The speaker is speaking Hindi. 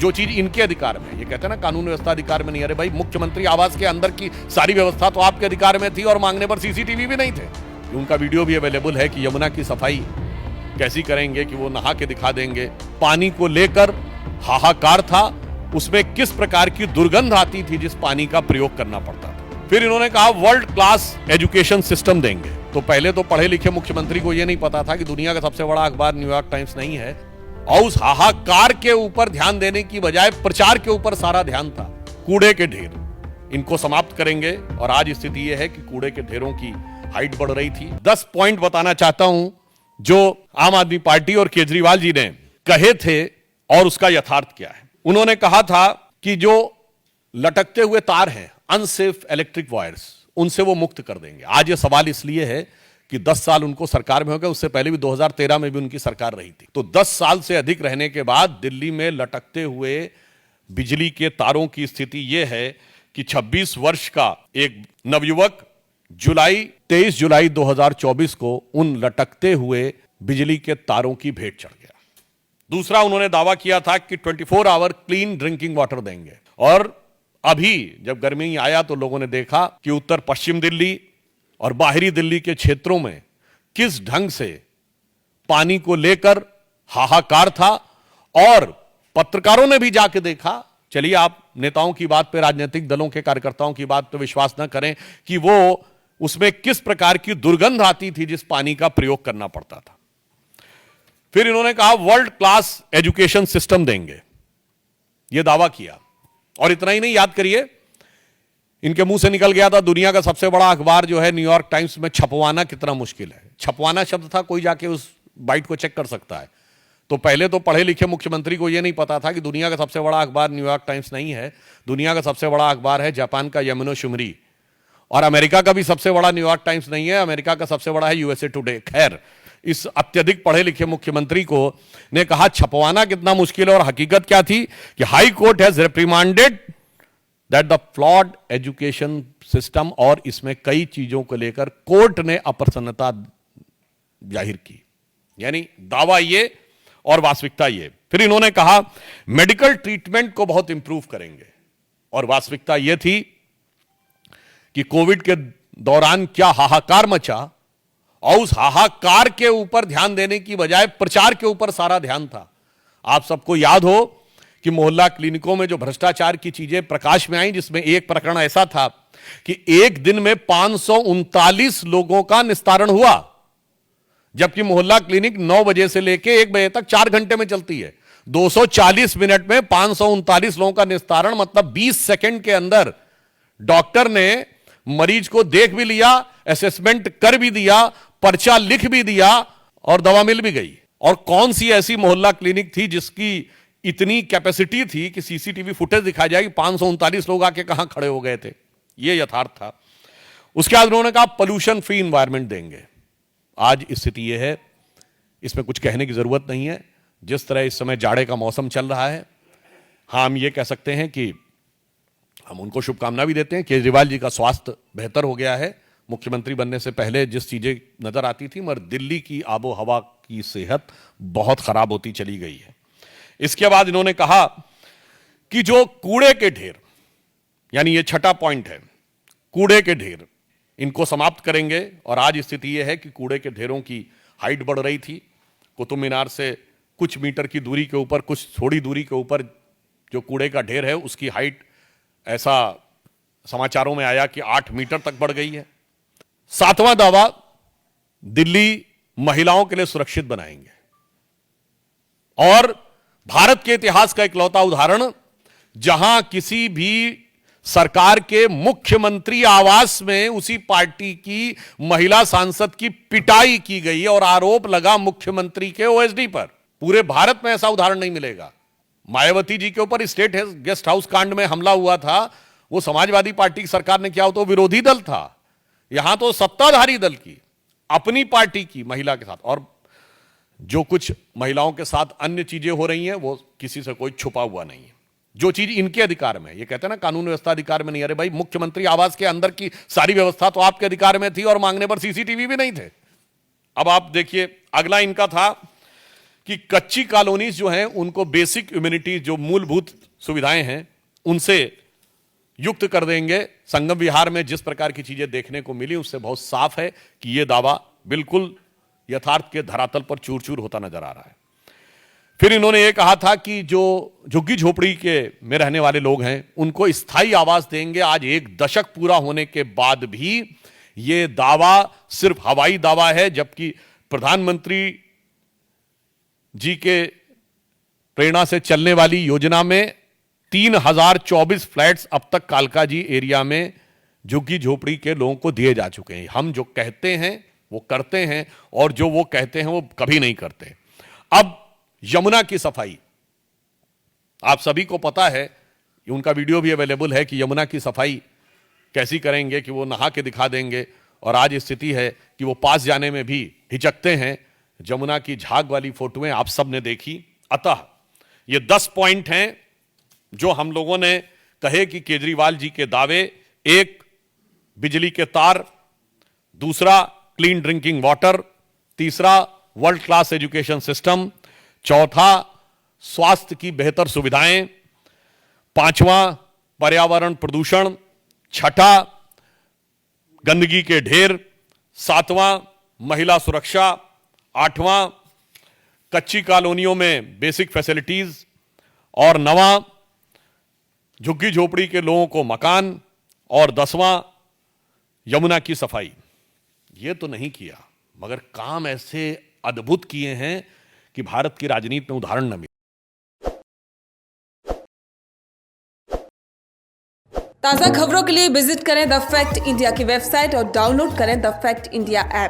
जो चीज इनके अधिकार में, ये कहते हैं ना कानून व्यवस्था अधिकार में नहीं। अरे भाई, मुख्यमंत्री आवास के अंदर की सारी व्यवस्था तो आपके अधिकार में थी और मांगने पर सीसीटीवी भी नहीं थे। उनका वीडियो भी अवेलेबल है कि यमुना की सफाई कैसी करेंगे, कि वो नहा के दिखा देंगे। पानी को लेकर हाहाकार था, उसमें किस प्रकार की दुर्गंध आती थी जिस पानी का प्रयोग करना पड़ता था। फिर इन्होंने कहा वर्ल्ड क्लास एजुकेशन सिस्टम देंगे। तो पहले तो पढ़े लिखे मुख्यमंत्री को यह नहीं पता था कि दुनिया का सबसे बड़ा अखबार न्यूयॉर्क टाइम्स नहीं है, और उस हाहाकार के ऊपर ध्यान देने की बजाय प्रचार के ऊपर सारा ध्यान था। कूड़े के ढेर, इनको समाप्त करेंगे। और आज स्थिति यह है कि कूड़े के ढेरों की हाइट बढ़ रही थी। 10 पॉइंट बताना चाहता हूं जो आम आदमी पार्टी और केजरीवाल जी ने कहे थे और उसका यथार्थ क्या है। उन्होंने कहा था कि जो लटकते हुए तार हैं, अनसेफ इलेक्ट्रिक वायर्स, उनसे वो मुक्त कर देंगे। आज ये सवाल इसलिए है कि 10 साल उनको सरकार में हो गए, उससे पहले भी 2013 में भी उनकी सरकार रही थी। तो 10 साल से अधिक रहने के बाद दिल्ली में लटकते हुए बिजली के तारों की स्थिति यह है कि 26 वर्ष का एक नवयुवक 23 जुलाई 2024 को उन लटकते हुए बिजली के तारों की भेंट चढ़ गया। दूसरा, उन्होंने दावा किया था कि 24 आवर क्लीन ड्रिंकिंग वाटर देंगे। और अभी जब गर्मी आया तो लोगों ने देखा कि उत्तर पश्चिम दिल्ली और बाहरी दिल्ली के क्षेत्रों में किस ढंग से पानी को लेकर हाहाकार था। और पत्रकारों ने भी जाके देखा। चलिए, आप नेताओं की बात पे, राजनीतिक दलों के कार्यकर्ताओं की बात पे विश्वास न करें कि वो उसमें किस प्रकार की दुर्गंध आती थी जिस पानी का प्रयोग करना पड़ता था। फिर इन्होंने कहा वर्ल्ड क्लास एजुकेशन सिस्टम देंगे, यह दावा किया। और इतना ही नहीं, याद करिए, इनके मुंह से निकल गया था दुनिया का सबसे बड़ा अखबार जो है न्यूयॉर्क टाइम्स में छपवाना कितना मुश्किल है। छपवाना शब्द था, कोई जाके उस बाइट को चेक कर सकता है। तो पहले तो पढ़े लिखे मुख्यमंत्री को यह नहीं पता था कि दुनिया का सबसे बड़ा अखबार न्यूयॉर्क टाइम्स नहीं है, दुनिया का सबसे बड़ा अखबार है जापान का यमुनो शिमरी। और अमेरिका का भी सबसे बड़ा न्यूयॉर्क टाइम्स नहीं है, अमेरिका का सबसे बड़ा है यूएसए टुडे। खैर, इस अत्यधिक पढ़े लिखे मुख्यमंत्री को ने कहा छपवाना कितना मुश्किल है। और हकीकत क्या थी कि high court has reprimanded that the flawed education system, और इसमें कई चीजों को लेकर कोर्ट ने अप्रसन्नता जाहिर की। यानी दावा ये और वास्तविकता ये। फिर इन्होंने कहा मेडिकल ट्रीटमेंट को बहुत इंप्रूव करेंगे, और वास्तविकता यह थी कि कोविड के दौरान क्या हाहाकार मचा, और उस हाहाकार के ऊपर ध्यान देने की बजाय प्रचार के ऊपर सारा ध्यान था। आप सबको याद हो कि मोहल्ला क्लिनिकों में जो भ्रष्टाचार की चीजें प्रकाश में आई, जिसमें एक प्रकरण ऐसा था कि एक दिन में 539 लोगों का निस्तारण हुआ, जबकि मोहल्ला क्लिनिक 9 बजे से लेकर 1 बजे तक 4 घंटे में चलती है। 240 मिनट में 539 लोगों का निस्तारण, मतलब 20 सेकंड के अंदर डॉक्टर ने मरीज को देख भी लिया, असेसमेंट कर भी दिया, पर्चा लिख भी दिया और दवा मिल भी गई। और कौन सी ऐसी मोहल्ला क्लिनिक थी जिसकी इतनी कैपेसिटी थी कि सीसीटीवी फुटेज दिखाई जाएगी 539 लोग आके कहां खड़े हो गए थे। यह यथार्थ था। उसके बाद उन्होंने कहा पोल्यूशन फ्री इंवायरमेंट देंगे। आज स्थिति यह है, इसमें कुछ कहने की जरूरत नहीं है। जिस तरह इस समय जाड़े का मौसम चल रहा है, हाँ, हम ये कह सकते हैं कि हम उनको शुभकामना भी देते हैं। केजरीवाल जी का स्वास्थ्य बेहतर हो गया है। मुख्यमंत्री बनने से पहले जिस चीजें नजर आती थी, मगर दिल्ली की आबो हवा की सेहत बहुत खराब होती चली गई है। इसके बाद इन्होंने कहा कि जो कूड़े के ढेर, यानी ये छठा पॉइंट है, कूड़े के ढेर, इनको समाप्त करेंगे। और आज स्थिति यह है कि कूड़े के ढेरों की हाइट बढ़ रही थी। कुतुब मीनार से कुछ मीटर की दूरी के ऊपर, कुछ थोड़ी दूरी के ऊपर जो कूड़े का ढेर है, उसकी हाइट ऐसा समाचारों में आया कि 8 मीटर तक बढ़ गई है। 7वां दावा, दिल्ली महिलाओं के लिए सुरक्षित बनाएंगे। और भारत के इतिहास का इकलौता उदाहरण, जहां किसी भी सरकार के मुख्यमंत्री आवास में उसी पार्टी की महिला सांसद की पिटाई की गई और आरोप लगा मुख्यमंत्री के ओएसडी पर। पूरे भारत में ऐसा उदाहरण नहीं मिलेगा। मायावती जी के ऊपर स्टेट गेस्ट हाउस कांड में हमला हुआ था, वो समाजवादी पार्टी की सरकार ने किया हो तो विरोधी दल था। यहां तो सत्ताधारी दल की, अपनी पार्टी की महिला के साथ। और जो कुछ महिलाओं के साथ अन्य चीजें हो रही हैं, वो किसी से कोई छुपा हुआ नहीं है। जो चीज इनके अधिकार में, ये कहते हैं ना कानून व्यवस्था अधिकार में नहीं। अरे भाई, मुख्यमंत्री आवास के अंदर की सारी व्यवस्था तो आपके अधिकार में थी और मांगने पर सीसीटीवी भी नहीं थे। अब आप देखिए, अगला इनका था कि कच्ची कॉलोनीज जो हैं उनको बेसिक इम्यूनिटी जो मूलभूत सुविधाएं हैं उनसे युक्त कर देंगे। संगम विहार में जिस प्रकार की चीजें देखने को मिली उससे बहुत साफ है कि यह दावा बिल्कुल यथार्थ के धरातल पर चूर चूर होता नजर आ रहा है। फिर इन्होंने यह कहा था कि जो झुग्गी झोपड़ी के में रहने वाले लोग हैं उनको स्थायी आवास देंगे। आज 1 दशक पूरा होने के बाद भी यह दावा सिर्फ हवाई दावा है, जबकि प्रधानमंत्री जी के प्रेरणा से चलने वाली योजना में 3024 फ्लैट्स अब तक कालका जी एरिया में झुग्गी झोपड़ी के लोगों को दिए जा चुके हैं। हम जो कहते हैं वो करते हैं और जो वो कहते हैं वो कभी नहीं करते। अब यमुना की सफाई, आप सभी को पता है, उनका वीडियो भी अवेलेबल है कि यमुना की सफाई कैसी करेंगे कि वो नहा के दिखा देंगे। और आज स्थिति है कि वो पास जाने में भी हिचकते हैं। यमुना की झाग वाली फोटोएं आप सब ने देखी। अतः ये 10 पॉइंट हैं जो हम लोगों ने कहे कि केजरीवाल जी के दावे। एक, बिजली के तार, दूसरा क्लीन ड्रिंकिंग वाटर, तीसरा वर्ल्ड क्लास एजुकेशन सिस्टम, चौथा स्वास्थ्य की बेहतर सुविधाएं, पांचवां पर्यावरण प्रदूषण, छठा गंदगी के ढेर, सातवां महिला सुरक्षा, आठवां कच्ची कॉलोनियों में बेसिक फैसिलिटीज और नवां झुग्गी झोपड़ी के लोगों को मकान और 10वां यमुना की सफाई। ये तो नहीं किया, मगर काम ऐसे अद्भुत किए हैं कि भारत की राजनीति में उदाहरण न मिले। ताजा खबरों के लिए विजिट करें द फैक्ट इंडिया की वेबसाइट और डाउनलोड करें द फैक्ट इंडिया ऐप।